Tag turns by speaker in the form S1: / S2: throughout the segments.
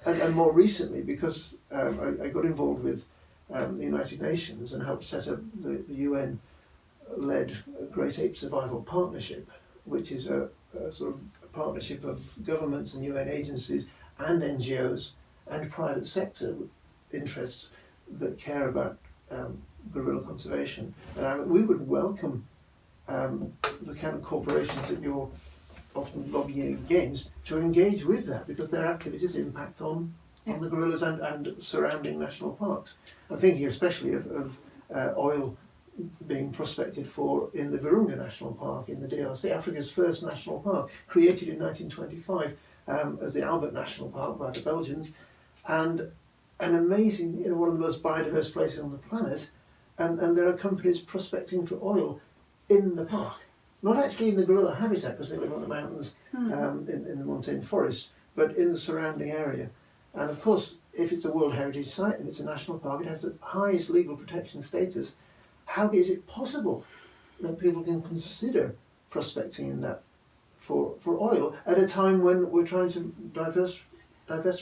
S1: And more recently, because I got involved with the United Nations and helped set up the UN-led Great Ape Survival Partnership, which is a sort of a partnership of governments and UN agencies and NGOs and private sector interests that care about gorilla conservation. And we would welcome the kind of corporations that you're often lobbying against to engage with that, because their activities impact on the gorillas and surrounding national parks. I'm thinking especially of oil being prospected for in the Virunga National Park in the DRC, Africa's first national park, created in 1925 as the Albert National Park by the Belgians, and an amazing, one of the most biodiverse places on the planet, and there are companies prospecting for oil in the park. Not actually in the gorilla habitat, because they live on the mountains in the montane forest, but in the surrounding area. And of course, if it's a World Heritage Site and it's a national park, it has the highest legal protection status. How is it possible that people can consider prospecting in that for oil at a time when we're trying to divest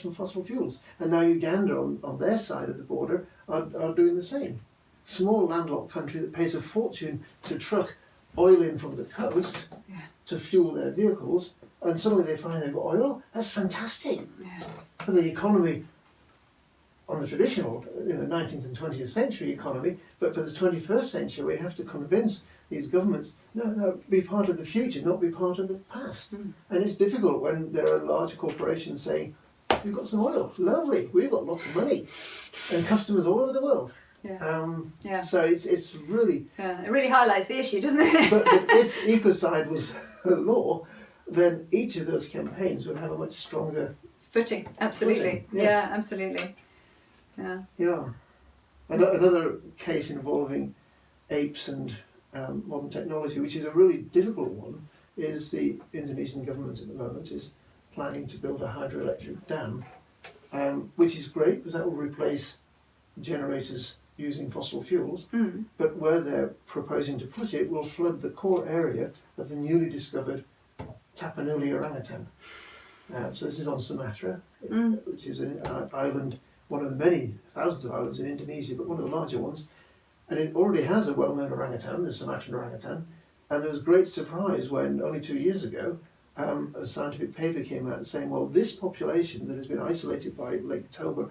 S1: from fossil fuels? And now Uganda, on their side of the border, are doing the same. Small landlocked country that pays a fortune to truck oil in from the coast to fuel their vehicles, and suddenly they find they've got oil. That's fantastic for the economy on the traditional 19th and 20th century economy, but for the 21st century we have to convince these governments, no, be part of the future, not be part of the past. And it's difficult when there are large corporations saying, we've got some oil, lovely, we've got lots of money, and customers all over the world. So it's really...
S2: it really highlights the issue, doesn't it?
S1: but if Ecocide was a law, then each of those campaigns would have a much stronger...
S2: Footing, absolutely.
S1: Footing, yes.
S2: Yeah, absolutely.
S1: Yeah. Another case involving apes and modern technology, which is a really difficult one, is the Indonesian government at the moment is planning to build a hydroelectric dam, which is great because that will replace generators using fossil fuels, but where they're proposing to put it will flood the core area of the newly discovered Tapanuli orangutan. So this is on Sumatra, which is an island, one of the many thousands of islands in Indonesia, but one of the larger ones. And it already has a well-known orangutan, the Sumatran orangutan. And there was great surprise when, only 2 years ago, a scientific paper came out saying, well, this population that has been isolated by Lake Toba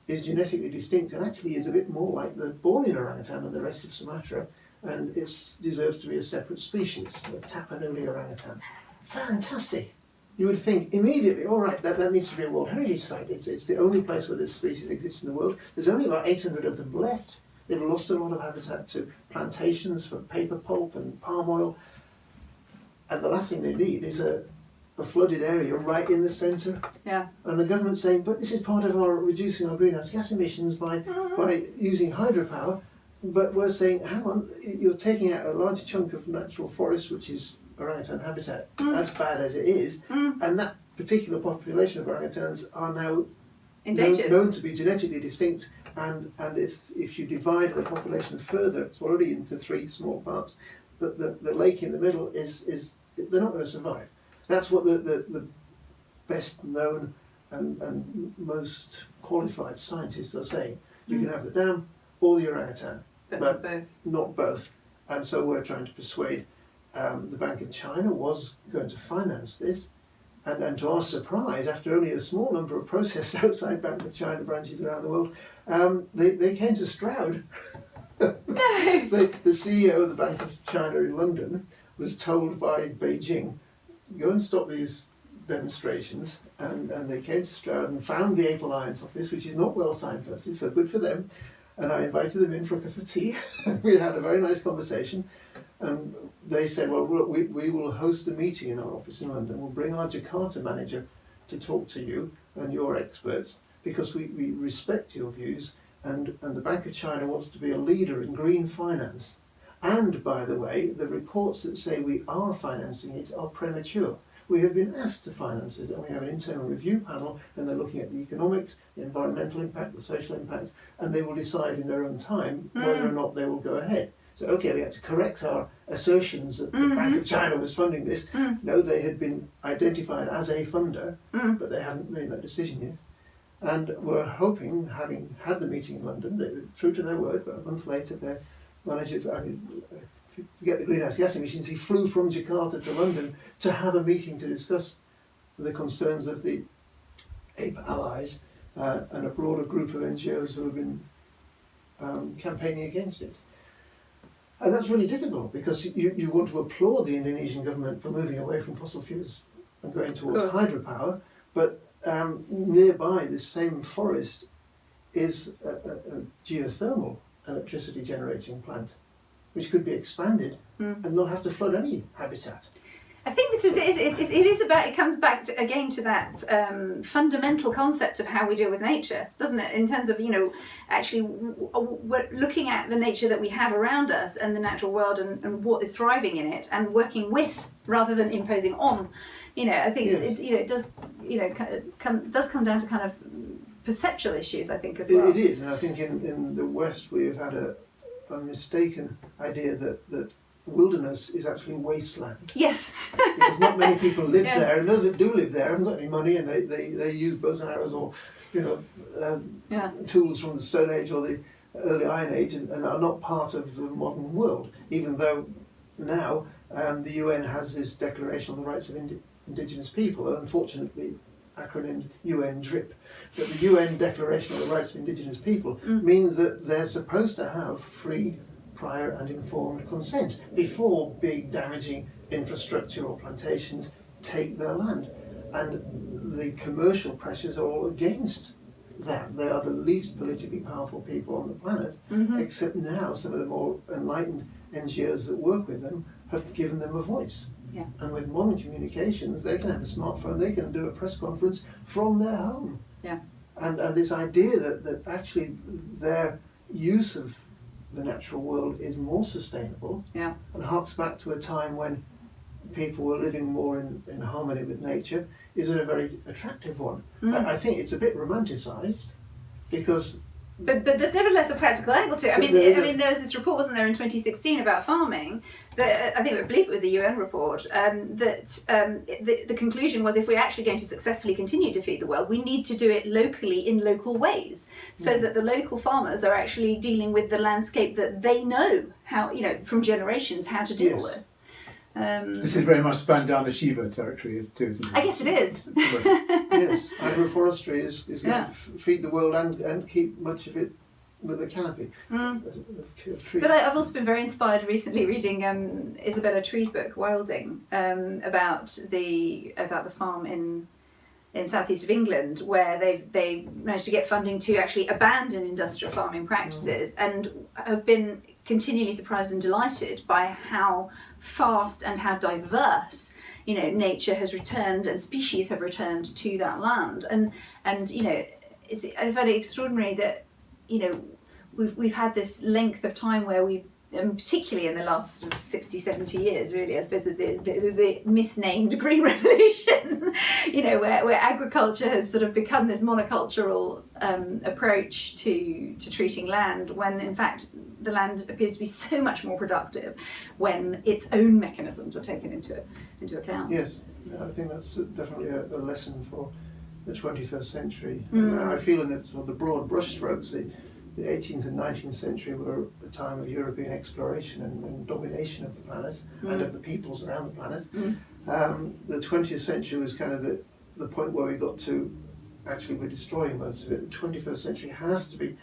S1: is genetically distinct and actually is a bit more like the Bornean orangutan than the rest of Sumatra, and it deserves to be a separate species, the Tapanuli orangutan. Fantastic! You would think immediately, all right, that needs to be a World Heritage Site. It's the only place where this species exists in the world. There's only about 800 of them left. They've lost a lot of habitat to plantations for paper pulp and palm oil, and the last thing they need is a flooded area right in the centre. And the government's saying, but this is part of our reducing our greenhouse gas emissions by using hydropower. But we're saying, hang on, you're taking out a large chunk of natural forest, which is orangutan habitat, as bad as it is, and that particular population of orangutans are now known to be genetically distinct. And if you divide the population further, it's already into 3 small parts. The lake in the middle is they're not going to survive. That's what the best known and most qualified scientists are saying. You can have the dam or the orangutan, but not both. And so we're trying to persuade the Bank of China was going to finance this. And to our surprise, after only a small number of protests outside Bank of China branches around the world, they came to Stroud. The CEO of the Bank of China in London was told by Beijing, go and stop these demonstrations, and they came to Stroud and found the Ape Alliance office, which is not well signposted, so good for them. And I invited them in for a cup of tea. We had a very nice conversation. And they said, well, look, we will host a meeting in our office in London. We'll bring our Jakarta manager to talk to you and your experts, because we respect your views, and the Bank of China wants to be a leader in green finance. And, by the way, the reports that say we are financing it are premature. We have been asked to finance it, and we have an internal review panel, and they're looking at the economics, the environmental impact, the social impact, and they will decide in their own time whether or not they will go ahead. So, okay, we had to correct our assertions that the Bank of China was funding this. No, they had been identified as a funder, but they haven't made that decision yet. and were hoping, having had the meeting in London, they were true to their word, but a month later their manager, forget the greenhouse gas emissions, he flew from Jakarta to London to have a meeting to discuss the concerns of the ape allies and a broader group of NGOs who have been campaigning against it. And that's really difficult because you want to applaud the Indonesian government for moving away from fossil fuels and going towards hydropower, but nearby this same forest is a geothermal electricity generating plant, which could be expanded and not have to flood any habitat.
S2: I think this is it is about, it comes back to, again to that fundamental concept of how we deal with nature, doesn't it? In terms of, you know, actually we're looking at the nature that we have around us and the natural world and what is thriving in it, and working with rather than imposing on. You know, I think it does, you know, does come down to kind of perceptual issues, I think, as well. It
S1: is, and I think in the West we've had a mistaken idea that wilderness is actually wasteland.
S2: Yes.
S1: Because not many people live there, and those that do live there haven't got any money, and they use bows and arrows or, you know, tools from the Stone Age or the early Iron Age, and are not part of the modern world, even though now the UN has this Declaration on the Rights of Indigenous People, unfortunately acronymed UN DRIP, but the UN Declaration on the Rights of Indigenous People means that they're supposed to have free, prior and informed consent before big damaging infrastructure or plantations take their land. And the commercial pressures are all against that. They are the least politically powerful people on the planet, except now some of the more enlightened NGOs that work with them have given them a voice.
S2: Yeah.
S1: And with modern communications, they can have a smartphone, they can do a press conference from their home.
S2: Yeah.
S1: And this idea that actually their use of the natural world is more sustainable, and harks back to a time when people were living more in harmony with nature, is a very attractive one. I think it's a bit romanticised because...
S2: But there's nevertheless a practical angle to it. I mean, there was this report, wasn't there, in 2016 about farming, that I believe it was a UN report, that the conclusion was, if we're actually going to successfully continue to feed the world, we need to do it locally in local ways, so that the local farmers are actually dealing with the landscape that they know how, you know, from generations, how to deal with.
S3: This is very much spanned down the Shiva territory too, isn't it?
S2: I guess it is.
S1: Yes, agroforestry is going to feed the world and keep much of it with a canopy of trees.
S2: But I've also been very inspired recently reading Isabella Tree's book, Wilding, about the farm in southeast of England, where they managed to get funding to actually abandon industrial farming practices, and have been continually surprised and delighted by how fast and how diverse, you know, nature has returned and species have returned to that land. And you know, it's very extraordinary that, you know, we've had this length of time where we've, particularly in the last sort of 60, 70 years, really, I suppose, with the misnamed Green Revolution, you know, where agriculture has sort of become this monocultural approach to treating land, when in fact the land appears to be so much more productive when its own mechanisms are taken into account.
S1: Yes, I think that's definitely a lesson for the 21st century. I feel in the broad brushstrokes, the 18th and 19th century were a time of European exploration and domination of the planet and of the peoples around the planet. The 20th century was kind of the point where we got to, actually we're destroying most of it. The 21st century has to be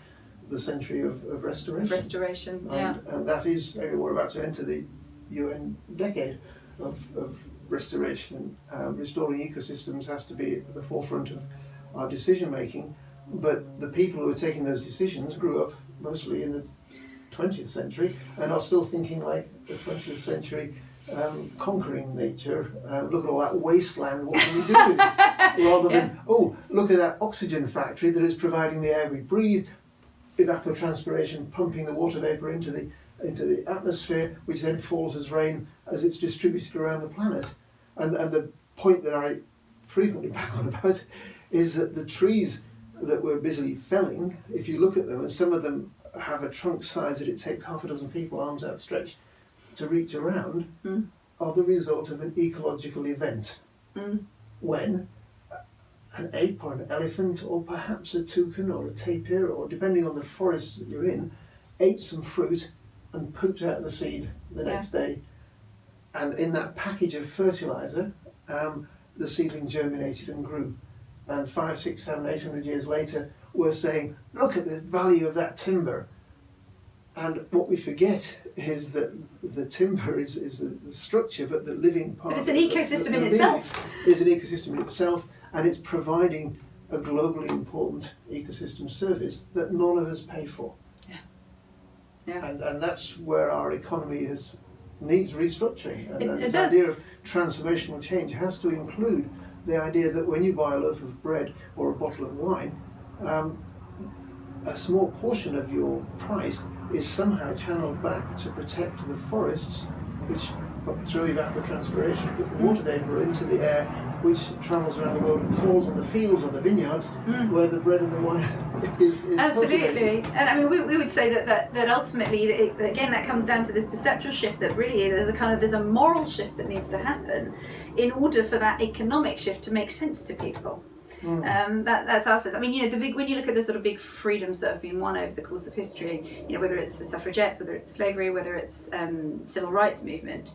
S1: the century of restoration. And that is, we're about to enter the UN decade of restoration. Restoring ecosystems has to be at the forefront of our decision making. But the people who are taking those decisions grew up mostly in the 20th century and are still thinking like the 20th century, conquering nature. Look at all that wasteland, what can we do with it? Rather than, oh, look at that oxygen factory that is providing the air we breathe, evapotranspiration pumping the water vapour into the atmosphere, which then falls as rain as it's distributed around the planet. And the point that I frequently bang on about is that the trees that we're busily felling, if you look at them, and some of them have a trunk size that it takes half a dozen people, arms outstretched, to reach around, are the result of an ecological event. When an ape or an elephant or perhaps a toucan or a tapir, or depending on the forest that you're in, ate some fruit and pooped out the seed the next day. And in that package of fertilizer, the seedling germinated and grew. And 500, 600, 700, 800 years later, we're saying, look at the value of that timber. And what we forget is that the timber is the structure, but the living part.
S2: But it's an ecosystem in itself.
S1: Is an ecosystem in itself, and it's providing a globally important ecosystem service that none of us pay for.
S2: Yeah.
S1: And that's where our economy needs restructuring. And this
S2: does.
S1: idea of transformational change has to include the idea that when you buy a loaf of bread or a bottle of wine, a small portion of your price is somehow channeled back to protect the forests, which through evapotranspiration put the water vapour into the air, which travels around the world and falls on the fields or the vineyards where the bread and the wine is
S2: Absolutely.
S1: cultivated.
S2: And I mean, we would say that ultimately, again, that comes down to this perceptual shift, that really there's a moral shift that needs to happen in order for that economic shift to make sense to people. That's our sense. I mean, when you look at the sort of big freedoms that have been won over the course of history, whether it's the suffragettes, whether it's slavery, whether it's civil rights movement,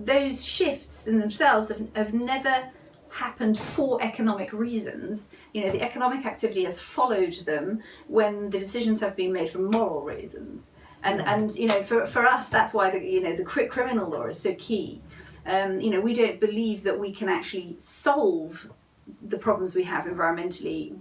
S2: those shifts in themselves have never happened for economic reasons. The economic activity has followed them when the decisions have been made for moral reasons. And for us, that's why the criminal law is so key. We don't believe that we can actually solve the problems we have environmentally,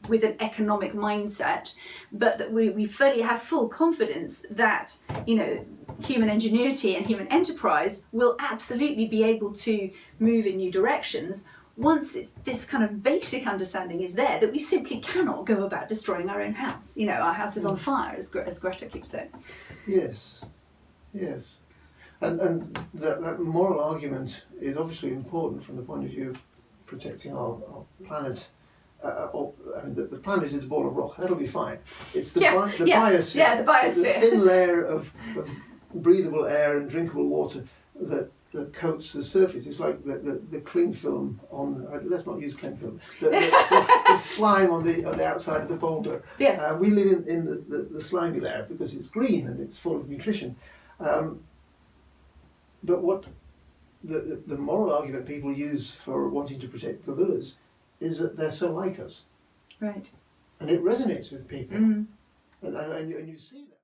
S2: with an economic mindset, but that we fully have full confidence that human ingenuity and human enterprise will absolutely be able to move in new directions once this kind of basic understanding is there, that we simply cannot go about destroying our own house. Our house is on fire, as Greta keeps saying.
S1: Yes. And that moral argument is obviously important from the point of view of protecting our planet. The planet is a ball of rock. That'll be fine. It's the biosphere.
S2: Yeah, the biosphere.
S1: The thin layer of breathable air and drinkable water that coats the surface. It's like the cling film on. Let's not use cling film. The slime on the outside of the boulder.
S2: Yes.
S1: We live in the slimy layer because it's green and it's full of nutrition. But what the moral argument people use for wanting to protect gorillas is that they're so like us.
S2: Right.
S1: And it resonates with people. And you see that.